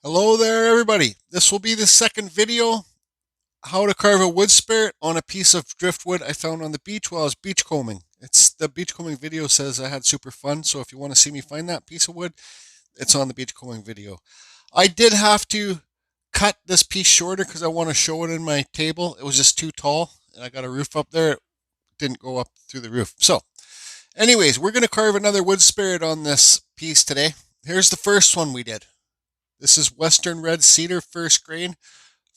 Hello there, everybody. This will be the second video, how to carve a wood spirit on a piece of driftwood I found on the beach while I was beachcombing. The beachcombing video says I had super fun, so if you want to see me find that piece of wood, it's on the beachcombing video. I did have to cut this piece shorter because I want to show it in my table. It was just too tall, and I got a roof up there. It didn't go up through the roof. So, anyways, we're going to carve another wood spirit on this piece today. Here's the first one we did. This is Western Red Cedar, first grain,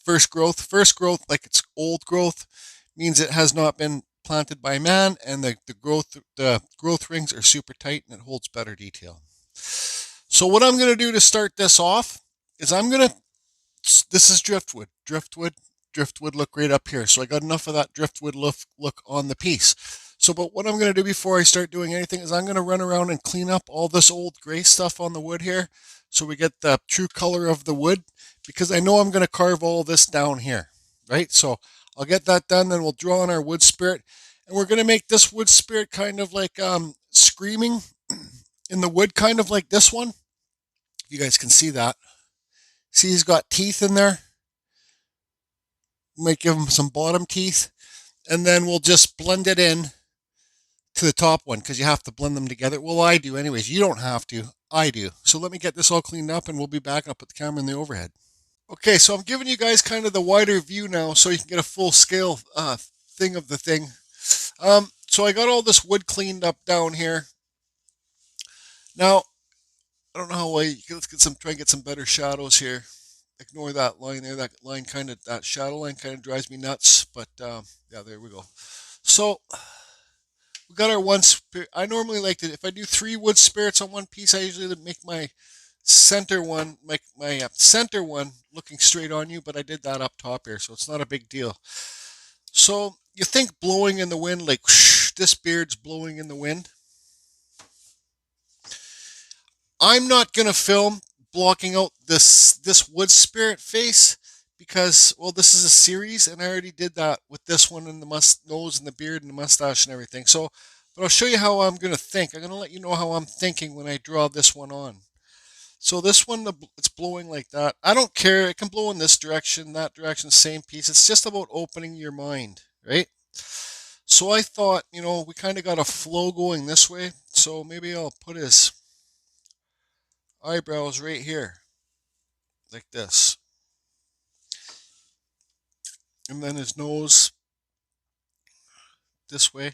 first growth. First growth, like it's old growth, means it has not been planted by man, and the growth rings are super tight and it holds better detail. So what I'm going to do to start this off is this is driftwood. Driftwood look right up here. So I got enough of that driftwood look on the piece. So, but what I'm going to do before I start doing anything is I'm going to run around and clean up all this old gray stuff on the wood here, so we get the true color of the wood, because I know I'm going to carve all this down here, right? So I'll get that done, then we'll draw on our wood spirit, and we're going to make this wood spirit kind of like screaming in the wood, kind of like this one. You guys can see that. See, he's got teeth in there. Might give him some bottom teeth, and then we'll just blend it in to the top one, because you have to blend them together. Well, I do anyways. You don't have to. I do. So let me get this all cleaned up and we'll be back. I'll put the camera in the overhead. Okay, so I'm giving you guys kind of the wider view now so you can get a full scale thing of the thing. So I got all this wood cleaned up down here. Now, I don't know how let's try and get some better shadows here. Ignore that line there. That shadow line kind of drives me nuts. But yeah, there we go. So we got our one spirit. I normally like to, if I do 3 wood spirits on one piece, I usually make my center one, my center one looking straight on you, but I did that up top here, so it's not a big deal. So you think blowing in the wind, like whoosh, this beard's blowing in the wind. I'm not gonna film blocking out this wood spirit face, because, well, this is a series and I already did that with this one, and the nose and the beard and the mustache and everything. So, but I'll show you how I'm going to think. I'm going to let you know how I'm thinking when I draw this one on. So this one, it's blowing like that. I don't care. It can blow in this direction, that direction, same piece. It's just about opening your mind, right? So I thought, we kind of got a flow going this way. So maybe I'll put his eyebrows right here, like this. And then his nose this way.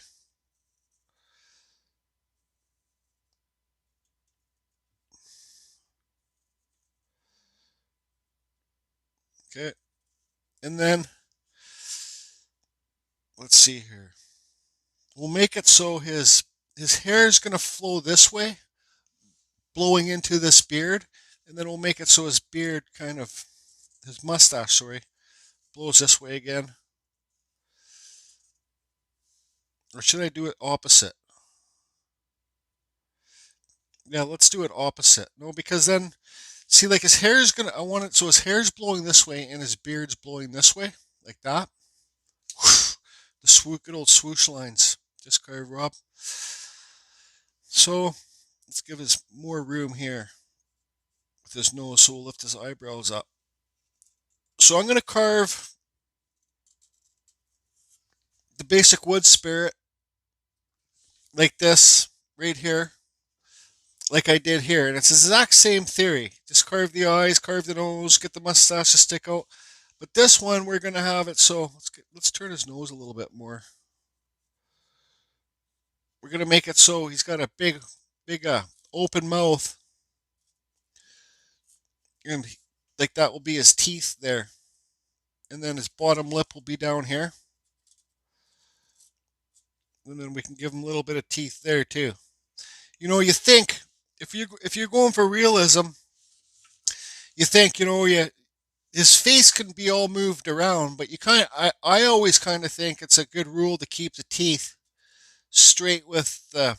Okay. And then, let's see here. We'll make it so his hair is going to flow this way, blowing into this beard. And then we'll make it so his beard his mustache, sorry, blows this way again. Or should I do it opposite? Yeah, let's do it opposite. No, because then, see, like his hair is I want it so his hair's blowing this way and his beard's blowing this way, like that. The good old swoosh lines. Just carve up. So, let's give us more room here with his nose, so we'll lift his eyebrows up. So I'm going to carve the basic wood spirit like this right here, like I did here. And it's the exact same theory. Just carve the eyes, carve the nose, get the mustache to stick out. But this one, we're going to have it so, let's turn his nose a little bit more. We're going to make it so he's got a big open mouth. And like that will be his teeth there. And then his bottom lip will be down here. And then we can give him a little bit of teeth there too. You think, if you're going for realism, you think, his face can be all moved around, but I always kind of think it's a good rule to keep the teeth straight with the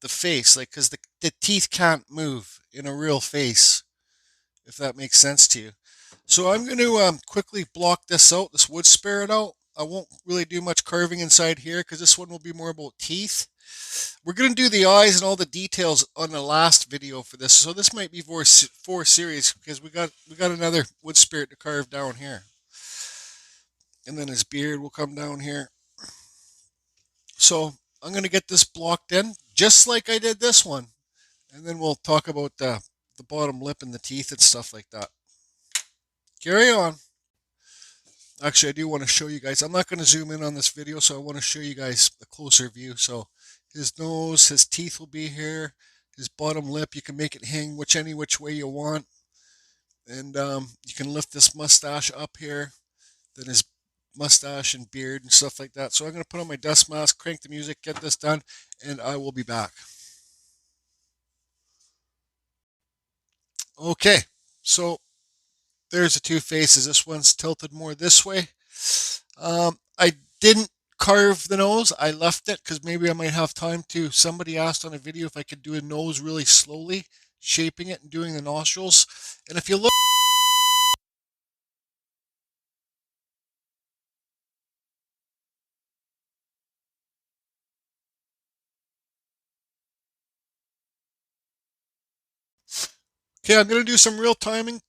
face, like, because the teeth can't move in a real face, if that makes sense to you. So I'm going to quickly block this wood spirit out. I won't really do much carving inside here, because this one will be more about teeth. We're going to do the eyes and all the details on the last video for this. So this might be four series because we got another wood spirit to carve down here. And then his beard will come down here. So I'm going to get this blocked in just like I did this one. And then we'll talk about the bottom lip and the teeth and stuff like that. Carry on. Actually, I do want to show you guys. I'm not going to zoom in on this video, so I want to show you guys a closer view. So his nose, his teeth will be here. His bottom lip, you can make it hang any which way you want. And you can lift this mustache up here. Then his mustache and beard and stuff like that. So I'm going to put on my dust mask, crank the music, get this done, and I will be back. Okay, so there's the two faces. This one's tilted more this way. I didn't carve the nose. I left it because maybe I might have time to. Somebody asked on a video if I could do a nose really slowly, shaping it and doing the nostrils. And if you look, okay, I'm going to do some real time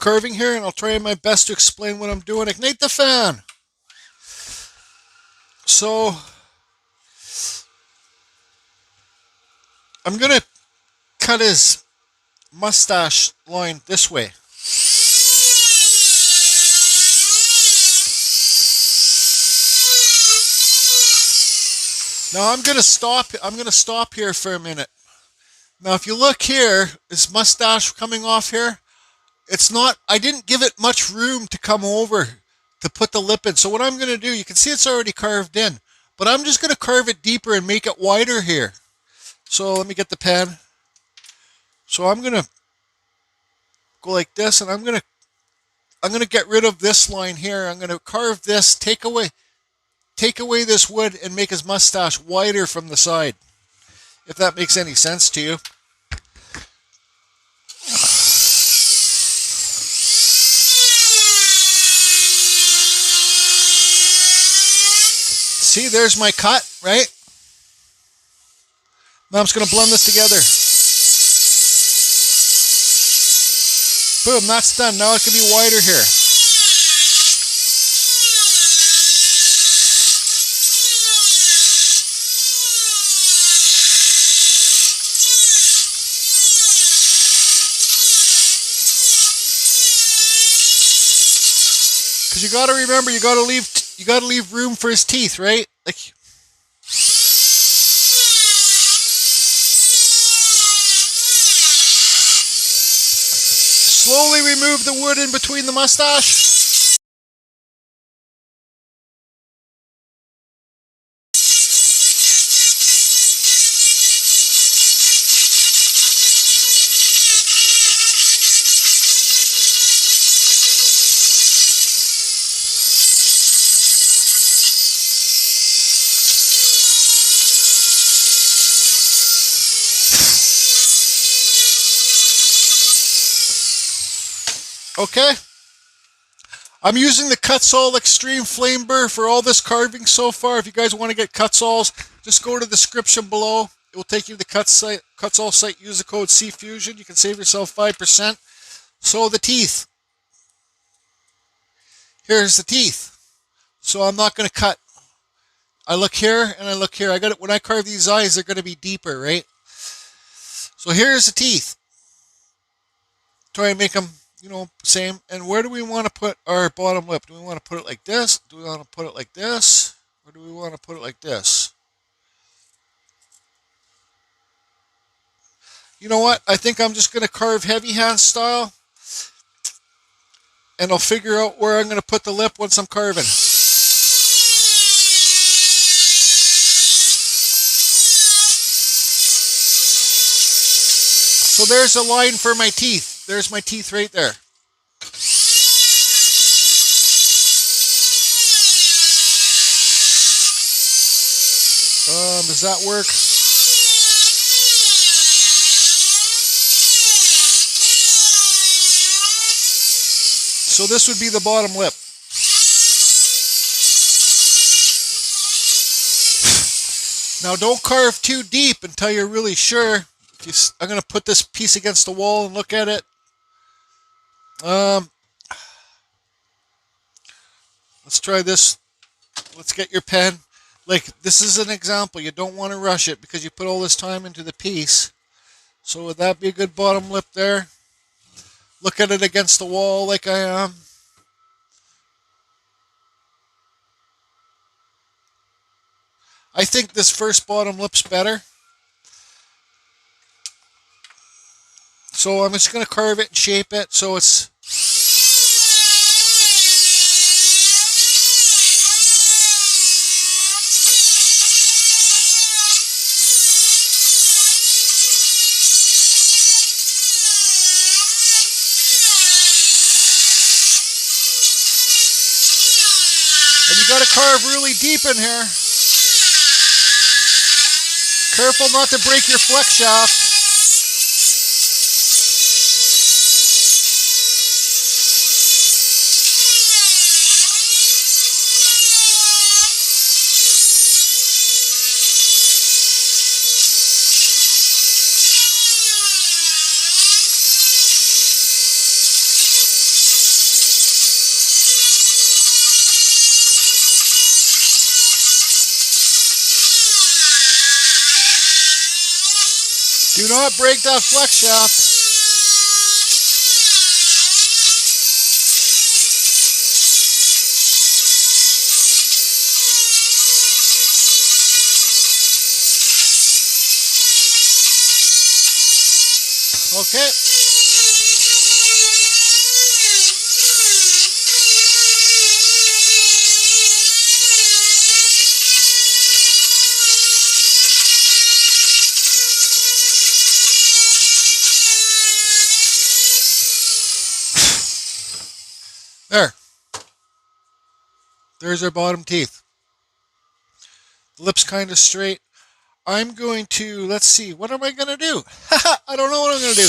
carving here, and I'll try my best to explain what I'm doing. Ignite the fan. So I'm going to cut his mustache line this way. Now I'm going to stop here for a minute. Now if you look here, his mustache coming off here, I didn't give it much room to come over to put the lip in. So what I'm going to do, you can see it's already carved in, but I'm just going to carve it deeper and make it wider here. So let me get the pen. So I'm going to go like this, and I'm going to get rid of this line here. I'm going to carve this, take away this wood, and make his mustache wider from the side. If that makes any sense to you. See, there's my cut, right? Now I'm just going to blend this together. Boom, that's done. Now it can be wider here. Because you got to remember, you got to leave room for his teeth, right? Like, slowly remove the wood in between the mustache. Okay, I'm using the Kutzall Extreme Flame Burr for all this carving so far. If you guys want to get Kutzalls, just go to the description below. It will take you to the Kutzall site. Use the code CFusion. You can save yourself 5%. So the teeth. Here's the teeth. So I'm not going to cut. I look here and I look here. When I carve these eyes, they're going to be deeper, right? So here's the teeth. Try and make them, same. And where do we want to put our bottom lip? Do we want to put it like this? Do we want to put it like this? Or do we want to put it like this? You know what? I think I'm just going to carve heavy hand style. And I'll figure out where I'm going to put the lip once I'm carving. So there's a line for my teeth. There's my teeth right there. Does that work? So this would be the bottom lip. Now don't carve too deep until you're really sure. I'm going to put this piece against the wall and look at it. Let's try this. Let's get your pen. Like, this is an example. You don't want to rush it because you put all this time into the piece. So would that be a good bottom lip there? Look at it against the wall like I am. I think this first bottom lip's better. So I'm just going to carve it and shape it so it's... And you got to carve really deep in here. Careful not to break your flex shaft. Do not break that flex shaft. Okay. There. There's our bottom teeth. The lip's kind of straight. I'm going to, let's see, what am I going to do? I don't know what I'm going to do.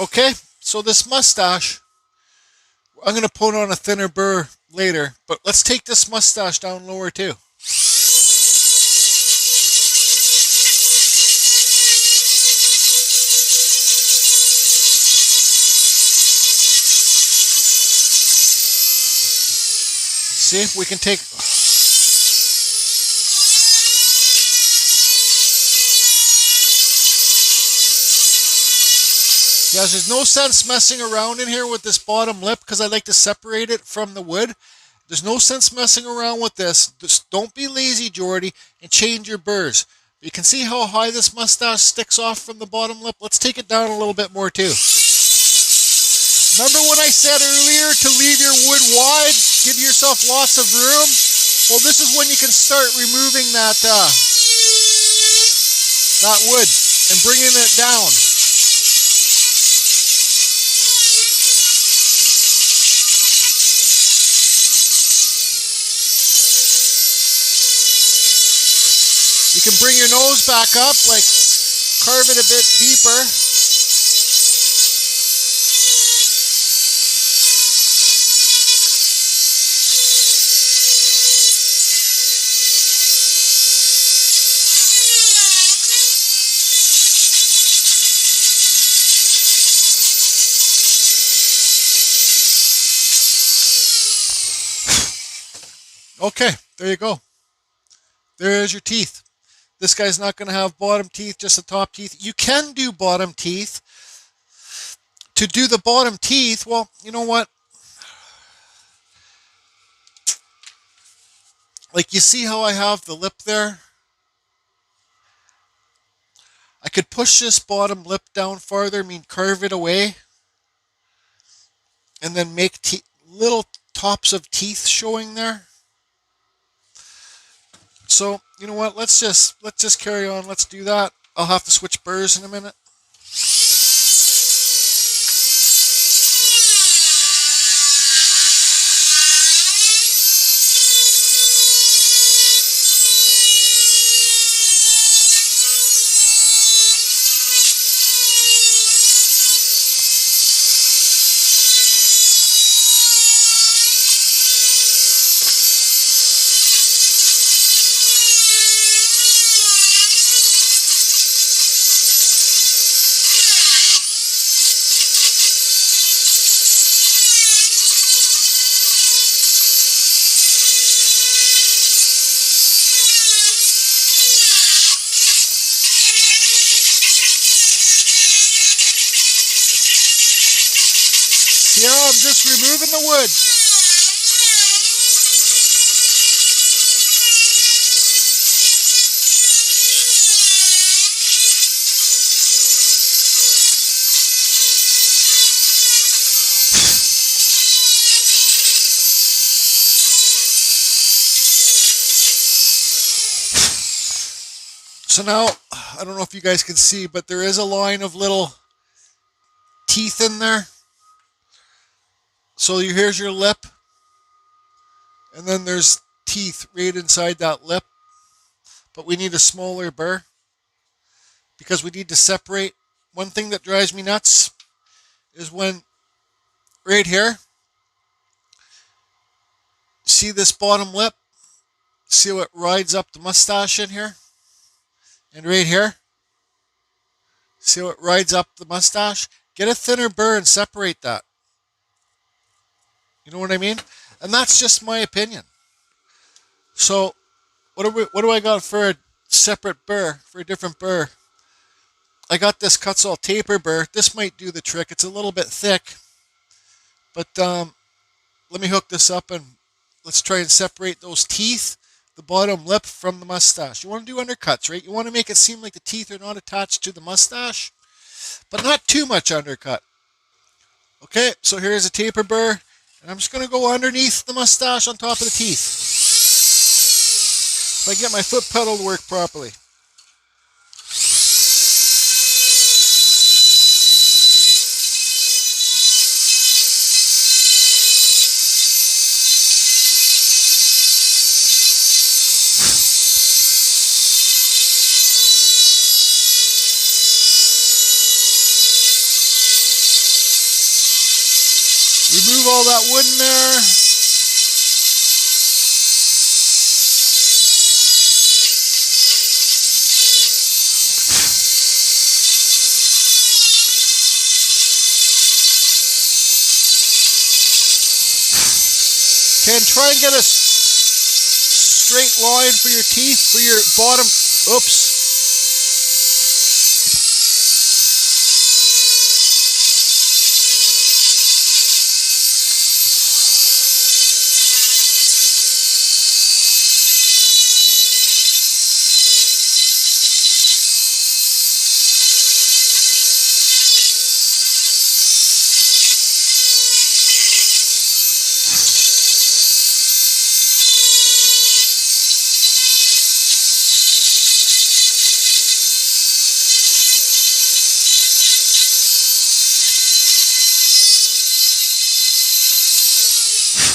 Okay, so this mustache, I'm going to put on a thinner burr later, but let's take this mustache down lower too. See if we can take... Guys, there's no sense messing around in here with this bottom lip because I like to separate it from the wood. There's no sense messing around with this. Just don't be lazy, Jordy, and change your burrs. You can see how high this mustache sticks off from the bottom lip. Let's take it down a little bit more too. Remember when I said earlier to leave your wood wide, give yourself lots of room? Well, this is when you can start removing that wood and bringing it down. You can bring your nose back up, like carve it a bit deeper. Okay, there you go. There's your teeth. This guy's not going to have bottom teeth, just the top teeth. You can do bottom teeth. To do the bottom teeth, well, you know what? Like, you see how I have the lip there? I could push this bottom lip down farther, carve it away, and then make little tops of teeth showing there. So, you know what? Let's just carry on. Let's do that. I'll have to switch burrs in a minute. Yeah, I'm just removing the wood. So now, I don't know if you guys can see, but there is a line of little teeth in there. So here's your lip, and then there's teeth right inside that lip. But we need a smaller burr because we need to separate. One thing that drives me nuts is when right here, see this bottom lip? See how it rides up the mustache in here? And right here, see how it rides up the mustache? Get a thinner burr and separate that. You know what I mean? And that's just my opinion. So what do I got for a separate burr, for a different burr? I got this Kutzall taper burr. This might do the trick. It's a little bit thick. But let me hook this up and let's try and separate those teeth, the bottom lip from the mustache. You want to do undercuts, right? You want to make it seem like the teeth are not attached to the mustache, but not too much undercut. Okay, so here's a taper burr, and I'm just going to go underneath the mustache on top of the teeth. If I get my foot pedal to work properly. Remove all that wood in there. Okay, and try and get a straight line for your teeth, for your bottom. Oops.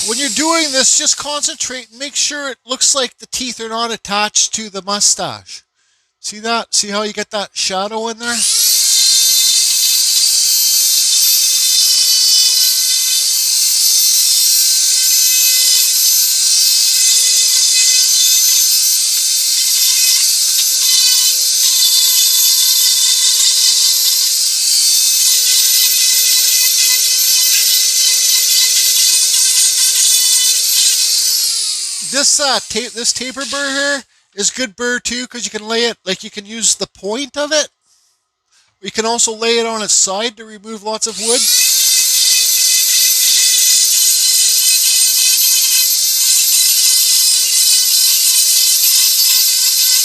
When you're doing this, just concentrate and make sure it looks like the teeth are not attached to the mustache. See that? See how you get that shadow in there? This taper burr here is good burr too, because you can lay it, like you can use the point of it. You can also lay it on its side to remove lots of wood.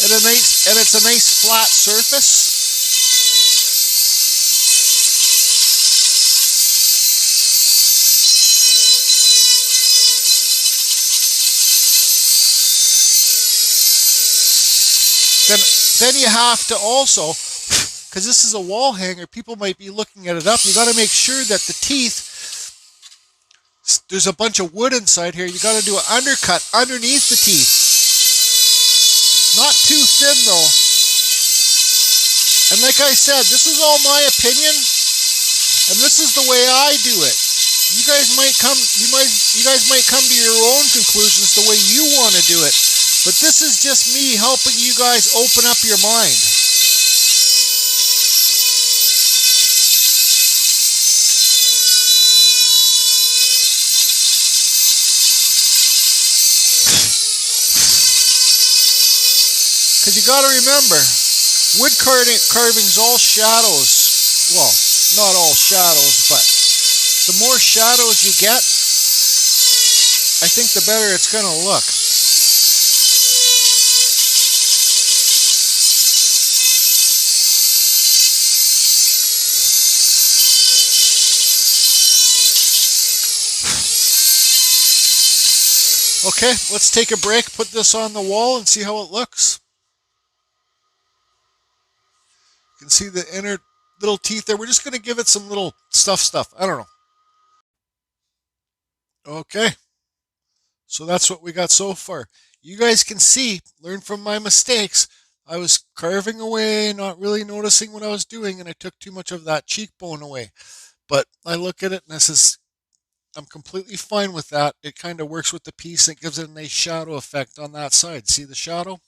And it's a nice flat surface. Then you have to also, because this is a wall hanger, people might be looking at it up. You got to make sure that the teeth, there's a bunch of wood inside here. You got to do an undercut underneath the teeth. Not too thin though. And like I said, this is all my opinion, and this is the way I do it. You guys might come to your own conclusions the way you want to do it. But this is just me helping you guys open up your mind. Because you got to remember, wood carving's all shadows. Well, not all shadows, but The more shadows you get, I think the better it's going to look. Okay, let's take a break, put this on the wall and see how it looks. You can see the inner little teeth there. We're just going to give it some little stuff. I don't know. Okay, so that's what we got so far. You guys can see, learn from my mistakes. I was carving away, not really noticing what I was doing, and I took too much of that cheekbone away. But I look at it and I says, I'm completely fine with that. It kind of works with the piece. It gives it a nice shadow effect on that side. See the shadow?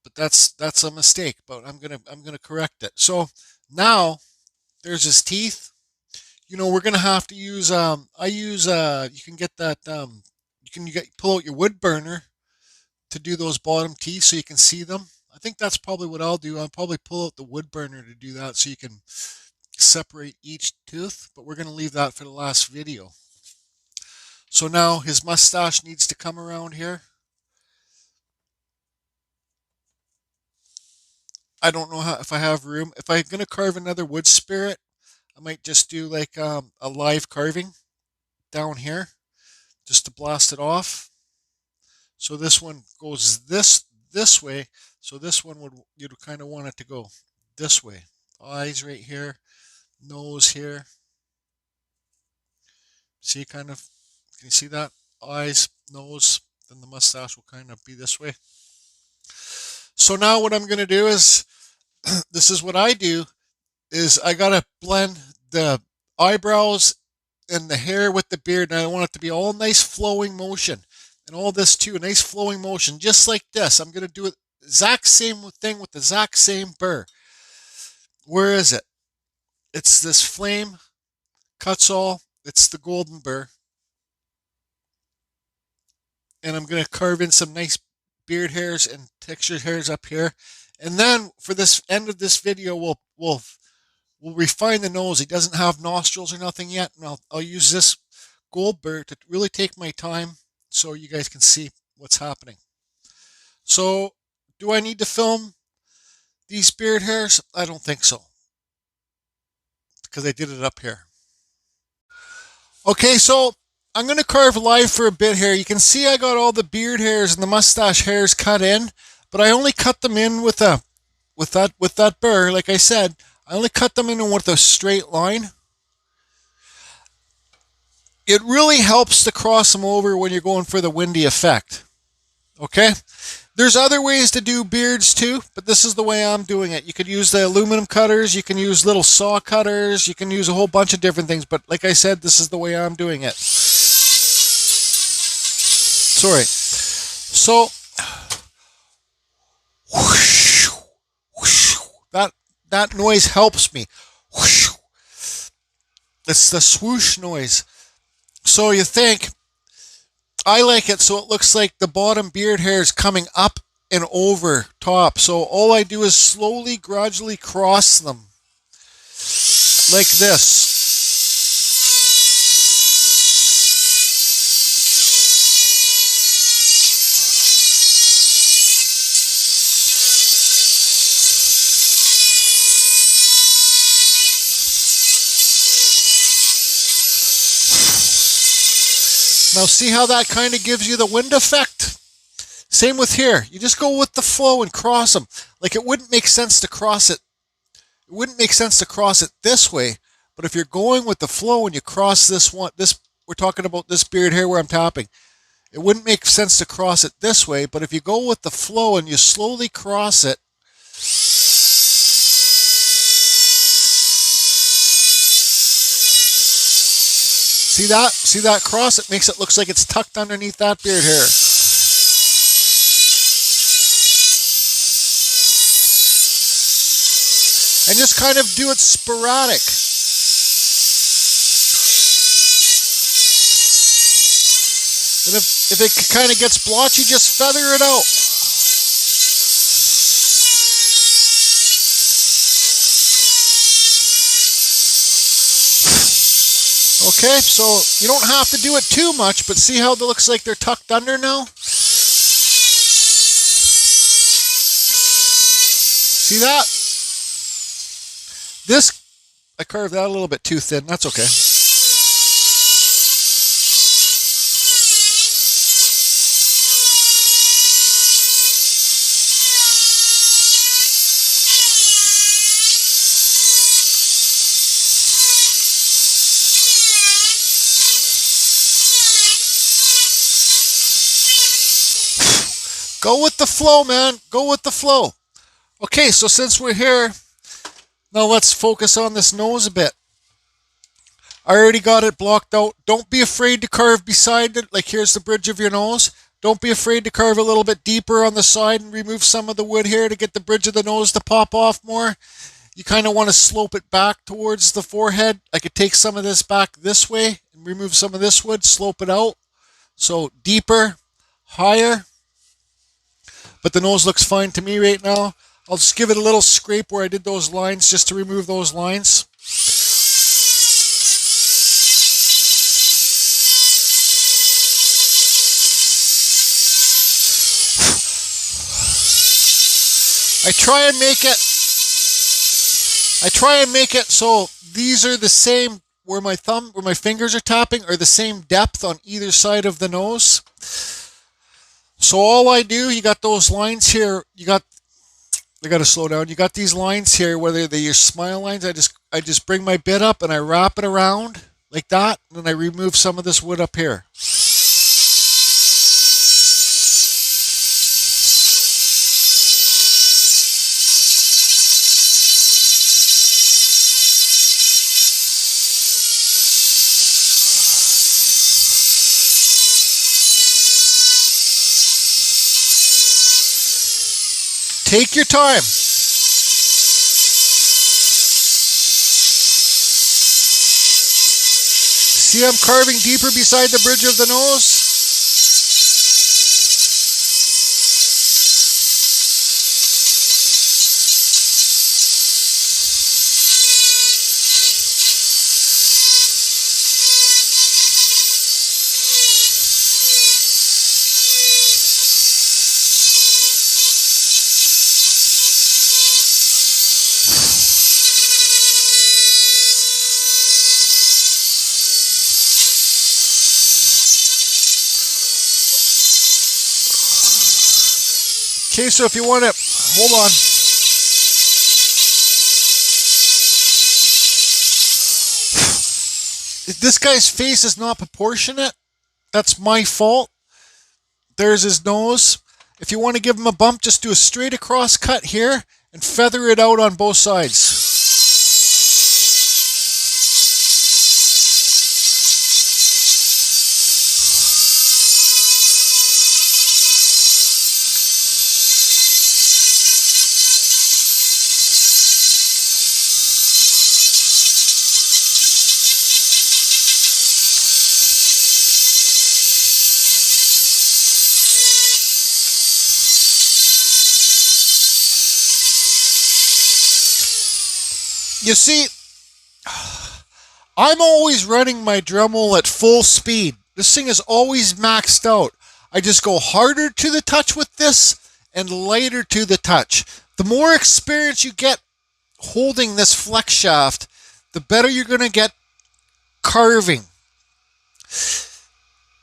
But that's a mistake. But I'm gonna correct it. So now there's his teeth. You know, we're gonna have to use I use you can get that pull out your wood burner to do those bottom teeth so you can see them. I think that's probably what I'll do. I'll probably pull out the wood burner to do that so you can separate each tooth, but we're going to leave that for the last video. So now his mustache needs to come around here. I don't know if I have room. If I'm going to carve another wood spirit, I might just do like a live carving down here just to blast it off. So this one goes this way. So this one you'd kind of want it to go this way. Eyes right here, nose here. See, kind of, can you see that? Eyes, nose, then the mustache will kind of be this way. So now what I'm going to do is, this is what I do, is I got to blend the eyebrows and the hair with the beard, and I want it to be all nice flowing motion. And all this too, a nice flowing motion, just like this. I'm going to do it exact same thing with the exact same burr. Where is it? It's this flame Kutzall. It's the golden burr. And I'm going to carve in some nice beard hairs and textured hairs up here. And then for this end of this video, we'll refine the nose. He doesn't have nostrils or nothing yet. And I'll use this gold burr to really take my time so you guys can see what's happening. So do I need to film these beard hairs? I don't think so, because I did it up here. Okay, so I'm going to carve live for a bit here. You can see I got all the beard hairs and the mustache hairs cut in, but I only cut them in with that burr. Like I said, I only cut them in with a straight line. It really helps to cross them over when you're going for the windy effect. Okay? There's other ways to do beards too, but this is the way I'm doing it. You could use the aluminum cutters, you can use little saw cutters, you can use a whole bunch of different things, but like I said, this is the way I'm doing it. Sorry. So, whoosh, whoosh, that noise helps me. Whoosh. It's the swoosh noise. So you think, I like it so it looks like the bottom beard hair is coming up and over top. So all I do is slowly, gradually cross them like this. Now see how that kind of gives you the wind effect? Same with here. You just go with the flow and cross them. Like it wouldn't make sense to cross it. It wouldn't make sense to cross it this way. But if you're going with the flow and you cross this one, we're talking about this beard hair where I'm tapping. It wouldn't make sense to cross it this way. But if you go with the flow and you slowly cross it, see that? See that cross? It makes it look like it's tucked underneath that beard hair. And just kind of do it sporadic. And if it kind of gets blotchy, just feather it out. Okay, so you don't have to do it too much, but see how it looks like they're tucked under now? See that? This, I carved that a little bit too thin. That's okay. Go with the flow, man. Go with the flow. Okay, so since we're here, now let's focus on this nose a bit. I already got it blocked out. Don't be afraid to carve beside it. Like here's the bridge of your nose. Don't be afraid to carve a little bit deeper on the side and remove some of the wood here to get the bridge of the nose to pop off more. You kind of want to slope it back towards the forehead. I could take some of this back this way and remove some of this wood, slope it out. So deeper, higher. But the nose looks fine to me right now. I'll just give it a little scrape where I did those lines just to remove those lines. I try and make it so these are the same where my fingers are tapping are the same depth on either side of the nose. So all I do, you got those lines here, I got to slow down. You got these lines here, whether they're your smile lines, I just bring my bit up and I wrap it around like that, and then I remove some of this wood up here. Take your time. See, I'm carving deeper beside the bridge of the nose. Okay, so if you want to, hold on. If this guy's face is not proportionate, that's my fault. There's his nose. If you want to give him a bump, just do a straight across cut here and feather it out on both sides. You see, I'm always running my Dremel at full speed. This thing is always maxed out. I just go harder to the touch with this and lighter to the touch. The more experience you get holding this flex shaft, the better you're going to get carving.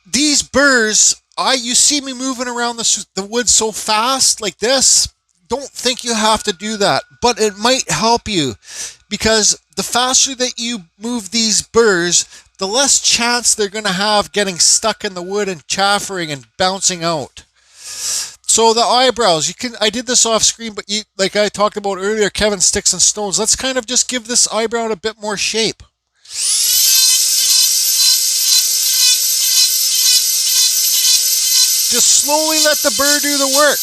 These burrs, you see me moving around the wood so fast like this. Don't think you have to do that, but it might help you, because the faster that you move these burrs, the less chance they're going to have getting stuck in the wood and chaffering and bouncing out. So the eyebrows, I did this off screen, but like I talked about earlier, Kevin Sticks and Stones, let's kind of just give this eyebrow a bit more shape. Just slowly let the burr do the work.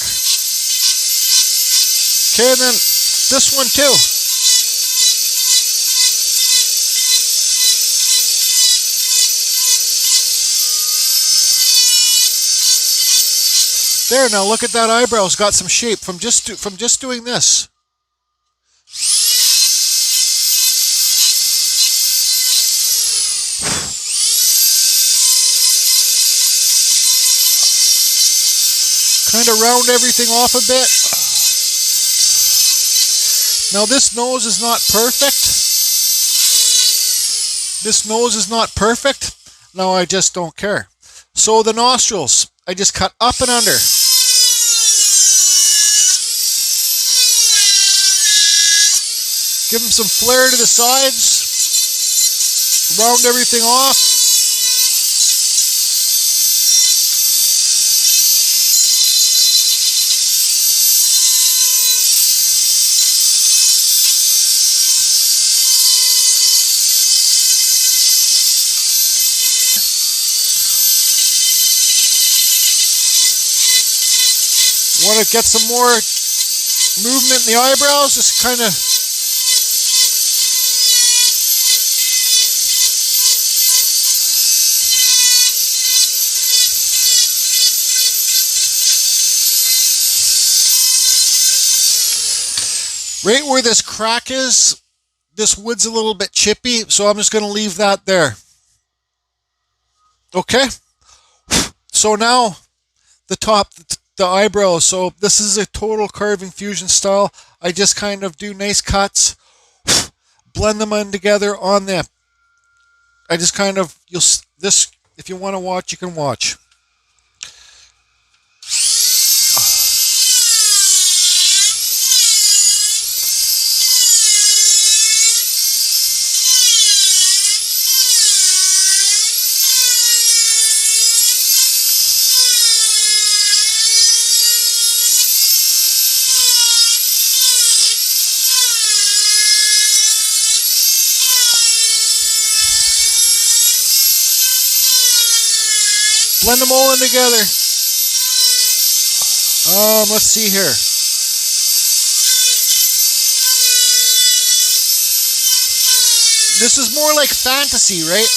Okay, and then this one too. There, now look at that eyebrow's got some shape from just doing this. Kind of round everything off a bit. Now this nose is not perfect. This nose is not perfect. Now I just don't care. So the nostrils, I just cut up and under. Give them some flair to the sides. Round everything off. Want to get some more movement in the eyebrows, just kind of right where this crack is. This wood's a little bit chippy, so I'm just going to leave that there. Okay, so now the top, the eyebrows. So this is a total carving fusion style. I just kind of do nice cuts, blend them in together on them. I just kind of, this, if you want to watch, you can watch. Blend them all in together. Let's see here. This is more like fantasy, right?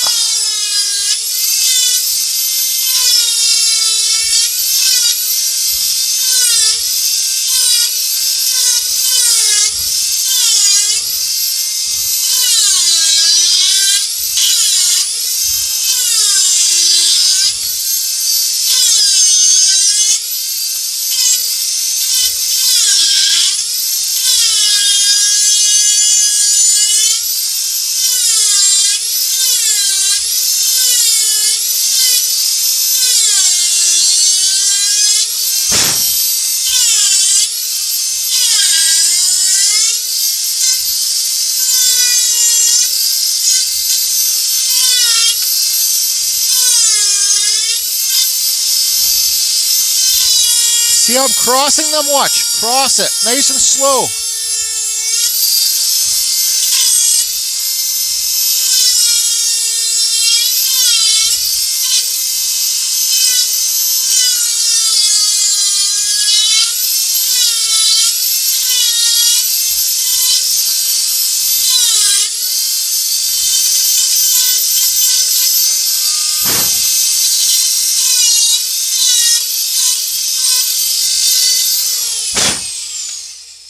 See how I'm crossing them? Watch. Cross it. Nice and slow.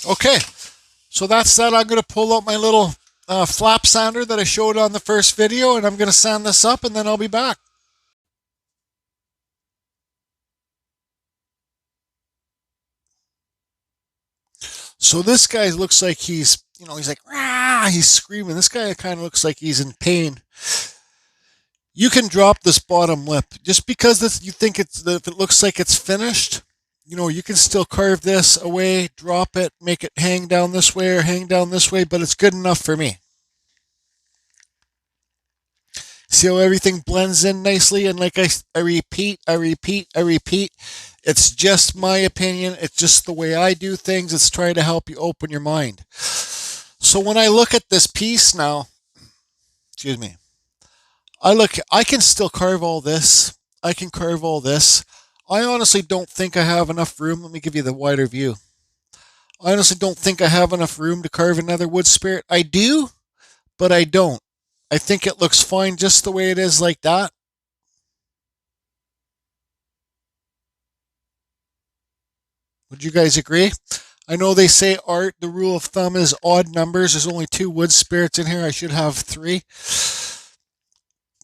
Okay, so that's that. I'm going to pull out my little flap sander that I showed on the first video, and I'm going to sand this up, and then I'll be back. So this guy looks like he's, he's like, rah, he's screaming. This guy kind of looks like he's in pain. You can drop this bottom lip. Just because you think if it looks like it's finished, you can still carve this away, drop it, make it hang down this way or hang down this way, but it's good enough for me. See how everything blends in nicely? And like I repeat, it's just my opinion. It's just the way I do things. It's trying to help you open your mind. So when I look at this piece now, excuse me, I can still carve all this. I can carve all this. I honestly don't think I have enough room. Let me give you the wider view. I honestly don't think I have enough room to carve another wood spirit. I do, but I don't. I think it looks fine just the way it is like that. Would you guys agree? I know they say art, the rule of thumb is odd numbers. There's only 2 wood spirits in here. I should have 3.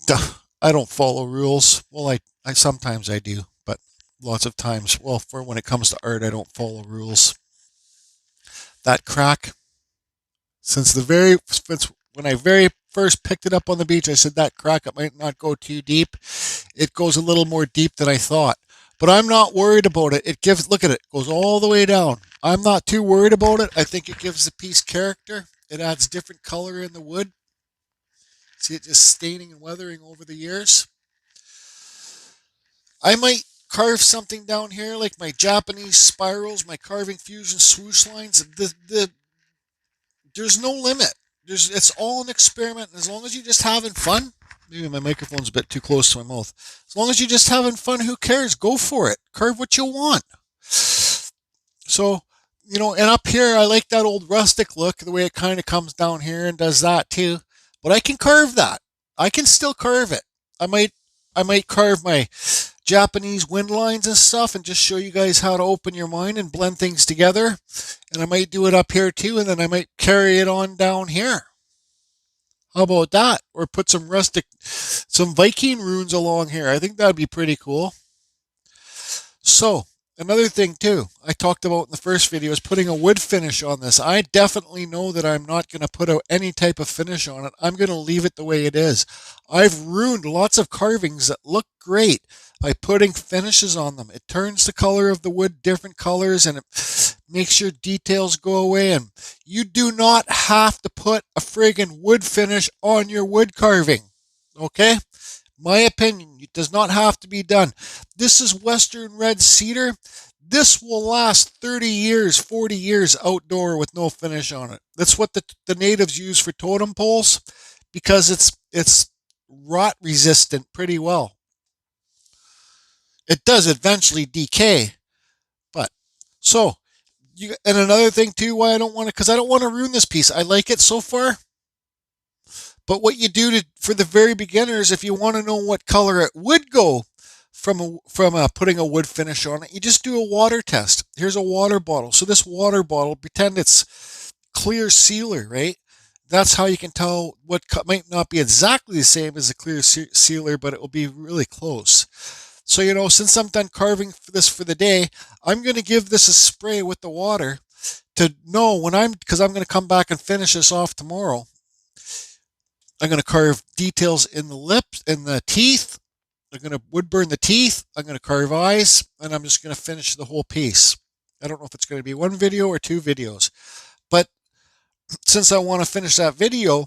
Duh, I don't follow rules. Well, I sometimes I do, but lots of times. Well, for when it comes to art, I don't follow rules. That crack, since when I very first picked it up on the beach, I said that crack, it might not go too deep. It goes a little more deep than I thought. But I'm not worried about it. It gives, look at it, goes all the way down. I'm not too worried about it. I think it gives the piece character. It adds different color in the wood. See it just staining and weathering over the years. I might carve something down here like my Japanese spirals, my carving fusion swoosh lines. There's no limit. It's all an experiment. As long as you're just having fun, maybe my microphone's a bit too close to my mouth. As long as you're just having fun, who cares? Go for it. Carve what you want. So, and up here, I like that old rustic look, the way it kind of comes down here and does that too. But I can carve that. I can still carve it. I might carve my Japanese wind lines and stuff and just show you guys how to open your mind and blend things together. And I might do it up here too, and then I might carry it on down here. How about that? Or put some Viking runes along here. I think that'd be pretty cool. So, another thing too, I talked about in the first video is putting a wood finish on this. I definitely know that I'm not going to put any type of finish on it. I'm going to leave it the way it is. I've ruined lots of carvings that look great by putting finishes on them. It turns the color of the wood different colors and it makes your details go away. And you do not have to put a friggin' wood finish on your wood carving. Okay? My opinion, it does not have to be done. This is Western red cedar. This will last 30 years, 40 years outdoor with no finish on it. That's what the natives use for totem poles because it's rot resistant pretty well. It does eventually decay, but so and another thing too why I don't want to, because I don't want to ruin this piece. I like it so far. But what you do for the very beginners, if you want to know what color it would go from putting a wood finish on it, you just do a water test. Here's a water bottle. So this water bottle, pretend it's clear sealer, right? That's how you can tell what might not be exactly the same as a clear sealer, but it will be really close. So, since I'm done carving this for the day, I'm going to give this a spray with the water to know because I'm going to come back and finish this off tomorrow. I'm going to carve details in the lips, in the teeth. I'm going to wood burn the teeth. I'm going to carve eyes, and I'm just going to finish the whole piece. I don't know if it's going to be one video or two videos, but since I want to finish that video,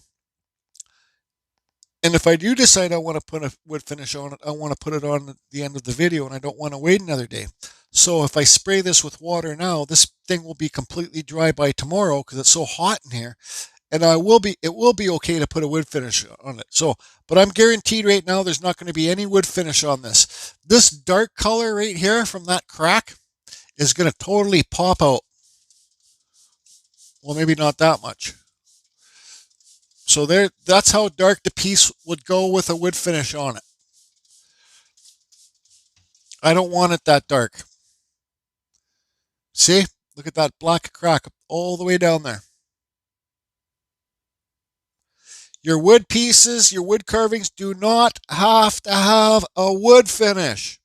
and if I do decide I want to put a wood finish on it, I want to put it on at the end of the video, and I don't want to wait another day. So if I spray this with water now, this thing will be completely dry by tomorrow because it's so hot in here. And it will be okay to put a wood finish on it. So, but I'm guaranteed right now there's not going to be any wood finish on this. This dark color right here from that crack is going to totally pop out. Well, maybe not that much. So that's how dark the piece would go with a wood finish on it. I don't want it that dark. See? Look at that black crack all the way down there. Your wood pieces, your wood carvings do not have to have a wood finish.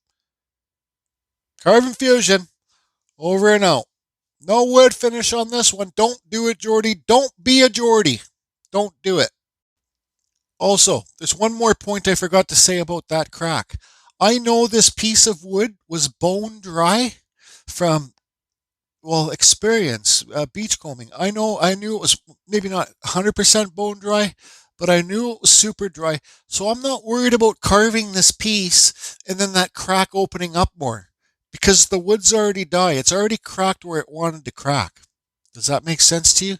Carving Fusion, over and out. No wood finish on this one. Don't do it, Jordy. Don't be a Jordy. Don't do it. Also, there's one more point I forgot to say about that crack. I know this piece of wood was bone dry from, experience, beach combing. I knew it was maybe not 100% bone dry, but I knew it was super dry. So I'm not worried about carving this piece and then that crack opening up more because the wood's already dry. It's already cracked where it wanted to crack. Does that make sense to you?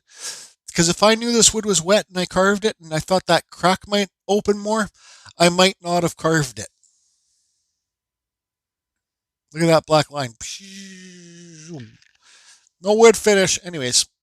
Because if I knew this wood was wet and I carved it and I thought that crack might open more, I might not have carved it. Look at that black line. No wood finish. Anyways,